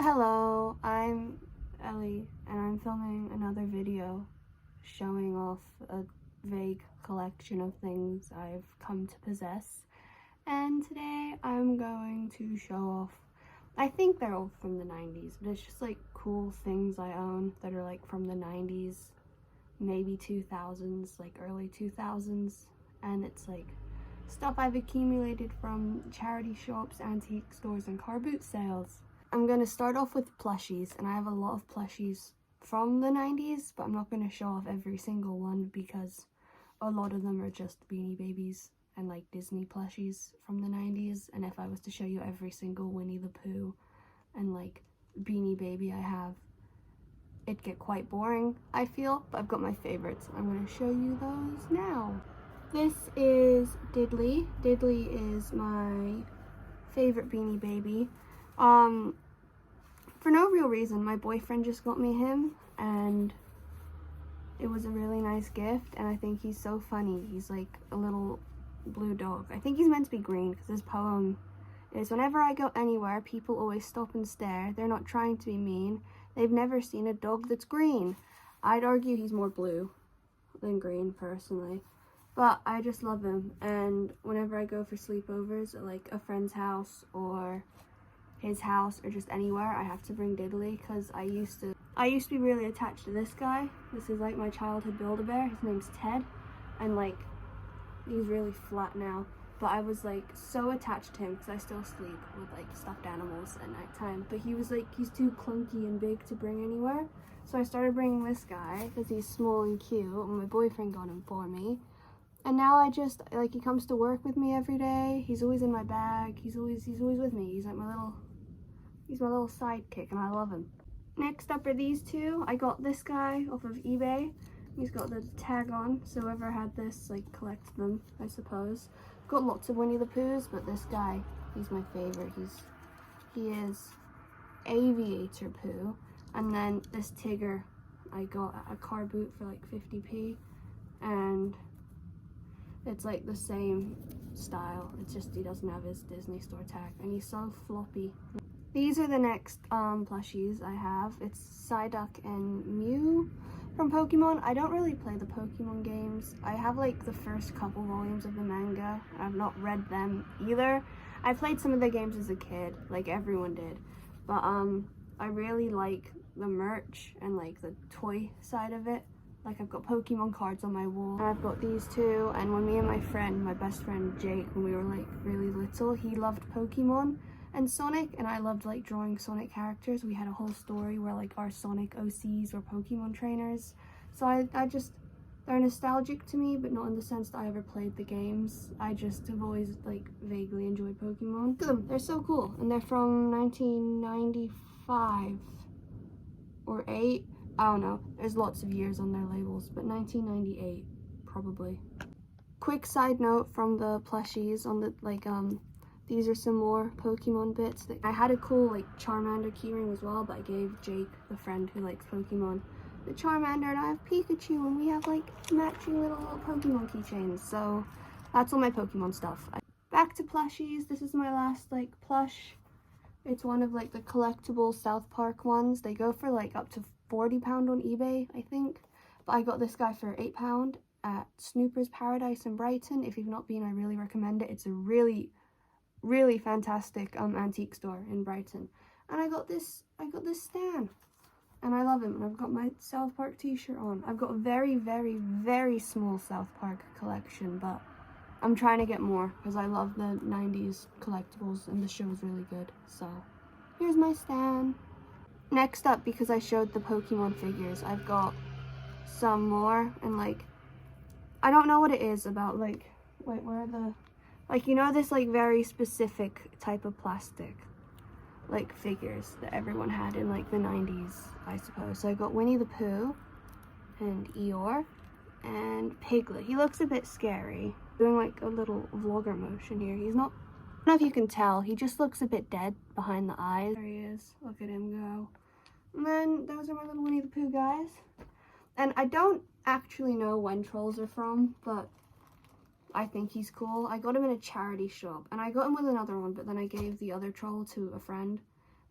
Hello, I'm Ellie and I'm filming another video showing off a vague collection of things I've come to possess. And today I'm going to show off, I think they're all from the 90s, but it's just like cool things I own that are like from the 90s, maybe 2000s, like early 2000s. And it's like stuff I've accumulated from charity shops, antique stores, and car boot sales. I'm going to start off with plushies, and I have a lot of plushies from the 90s, but I'm not going to show off every single one because a lot of them are just Beanie Babies and like Disney plushies from the 90s, and if I was to show you every single Winnie the Pooh and like Beanie Baby I have, it'd get quite boring, I feel, but I've got my favorites. I'm going to show you those now. This is Diddley. Diddley is my favorite Beanie Baby. For no real reason, my boyfriend just got me him, and it was a really nice gift, and I think he's so funny. He's like a little blue dog. I think he's meant to be green because his poem is, whenever I go anywhere, people always stop and stare. They're not trying to be mean. They've never seen a dog that's green. I'd argue he's more blue than green, personally. But I just love him, and whenever I go for sleepovers at like a friend's house or his house or just anywhere, I have to bring Diddley because I used to be really attached to this guy. This is like my childhood Build-A-Bear. His name's Ted, and like he's really flat now, but I was like so attached to him because I still sleep with like stuffed animals at nighttime, but he was like, he's too clunky and big to bring anywhere, so I started bringing this guy because he's small and cute, and my boyfriend got him for me. And now I just, like, he comes to work with me every day. He's always in my bag. He's always with me. He's like he's my little sidekick, and I love him. Next up are these two. I got this guy off of eBay. He's got the tag on, so whoever had this, like, collects them, I suppose. Got lots of Winnie the Poohs, but this guy, he's my favorite. He is Aviator Pooh. And then this Tigger, I got at a car boot for like 50p, and it's like the same style, it's just he doesn't have his Disney store tag, and he's so floppy. These are the next plushies I have. It's Psyduck and Mew from Pokemon. I don't really play the Pokemon games. I have like the first couple volumes of the manga. I've not read them either. I played some of the games as a kid, like everyone did, but I really like the merch and like the toy side of it. Like, I've got Pokemon cards on my wall, and I've got these two, and when me and my friend, my best friend Jake, when we were like really little, he loved Pokemon and Sonic, and I loved like drawing Sonic characters. We had a whole story where like our Sonic OCs were Pokemon trainers, so I just, they're nostalgic to me, but not in the sense that I ever played the games. I just have always like vaguely enjoyed Pokemon. Look at them, they're so cool, and they're from 1995 or 8. I don't know, there's lots of years on their labels, but 1998 probably. Quick side note from the plushies on the these are some more Pokemon bits. I had a cool like Charmander keyring as well, but I gave Jake, the friend who likes Pokemon, the Charmander, and I have Pikachu, and we have like matching little Pokemon keychains. So that's all my Pokemon stuff. Back to plushies. This is my last like plush. It's one of like the collectible South Park ones. They go for like up to £40 on eBay, I think. But I got this guy for £8 at Snooper's Paradise in Brighton. If you've not been, I really recommend it. It's a really, really fantastic antique store in Brighton. And I got this Stan, and I love him. And I've got my South Park t-shirt on. I've got a very, very, very small South Park collection, but I'm trying to get more because I love the 90s collectibles, and the show is really good. So here's my Stan. Next up, because I showed the Pokemon figures, I've got some more, and like, I don't know what it is about, like, wait, where are the, like, you know, this like very specific type of plastic, like figures that everyone had in like the 90s, I suppose. So I got Winnie the Pooh, and Eeyore, and Piglet. He looks a bit scary, doing like a little vlogger motion here. He's not, I don't know if you can tell, he just looks a bit dead behind the eyes. There he is, look at him go. And then those are my little Winnie the Pooh guys. And I don't actually know when trolls are from, but I think he's cool. I got him in a charity shop, and I got him with another one, but then I gave the other troll to a friend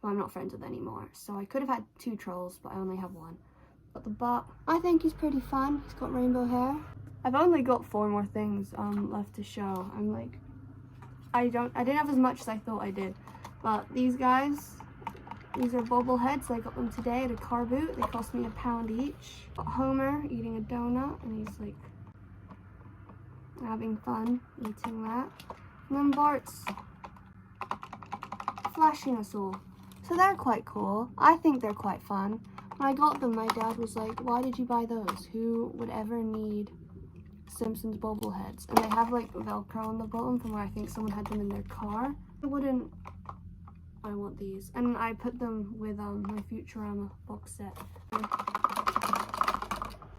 who I'm not friends with anymore. So I could have had 2 trolls, but I only have 1. Got the butt. I think he's pretty fun. He's got rainbow hair. I've only got 4 more things left to show. I'm like, I didn't have as much as I thought I did. But these guys, these are bobbleheads. I got them today at a car boot. They cost me £1 each. Got Homer eating a donut, and he's like having fun eating that. And then Bart's flashing us all. So they're quite cool. I think they're quite fun. When I got them, my dad was like, why did you buy those? Who would ever need Simpsons bobbleheads? And they have like Velcro on the bottom from where I think someone had them in their car. I want these. And I put them with my Futurama box set.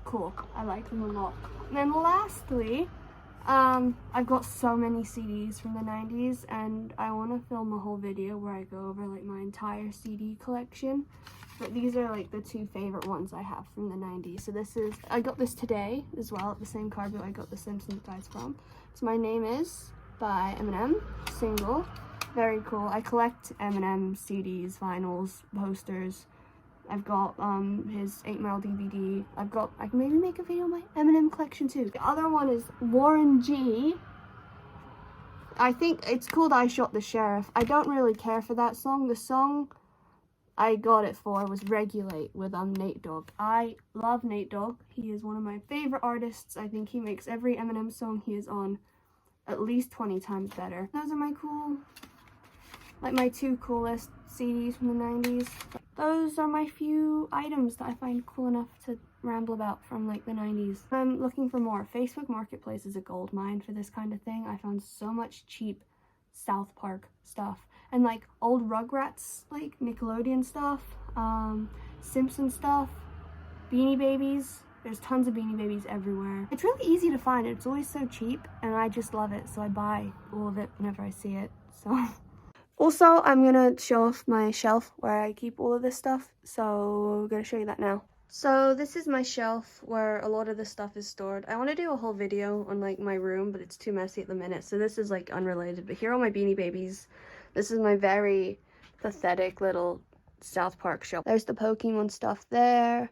Cool. I like them a lot. And then lastly, I've got so many CDs from the 90s, and I want to film a whole video where I go over like my entire CD collection. But these are like the 2 favorite ones I have from the 90s. So I got this today as well at the same car boot I got the Simpsons guys from. So My Name Is by Eminem, single. Very cool. I collect Eminem CDs, vinyls, posters. I've got his 8mm DVD. I can maybe make a video on my Eminem collection too. The other one is Warren G. I think it's called I Shot the Sheriff. I don't really care for that song. The song I got it for was Regulate with Nate Dogg. I love Nate Dogg. He is one of my favorite artists. I think he makes every Eminem song he is on at least 20 times better. Those are my my 2 coolest CDs from the 90s. Those are my few items that I find cool enough to ramble about from like the 90s. I'm looking for more. Facebook Marketplace is a gold mine for this kind of thing. I found so much cheap South Park stuff and like old Rugrats, like Nickelodeon stuff, Simpson stuff, Beanie Babies. There's tons of Beanie Babies everywhere. It's really easy to find. It's always so cheap and I just love it. So I buy all of it whenever I see it. So also, I'm gonna show off my shelf where I keep all of this stuff. So I'm gonna show you that now. So this is my shelf where a lot of this stuff is stored. I want to do a whole video on like my room, but it's too messy at the minute. So this is like unrelated, but here are all my Beanie Babies. This is my very pathetic little South Park shelf. There's the Pokemon stuff there.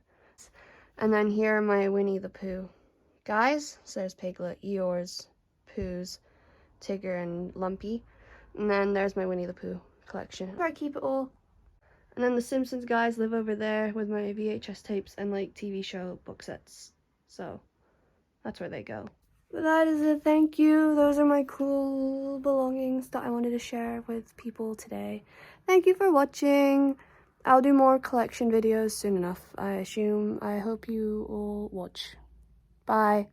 And then here are my Winnie the Pooh guys. So there's Piglet, Eeyores, Poos, Tigger, and Lumpy. And then there's my Winnie the Pooh collection, where I keep it all. And then the Simpsons guys live over there with my VHS tapes and like TV show box sets. So that's where they go. But that is it. Thank you. Those are my cool belongings that I wanted to share with people today. Thank you for watching. I'll do more collection videos soon enough, I assume. I hope you all watch. Bye.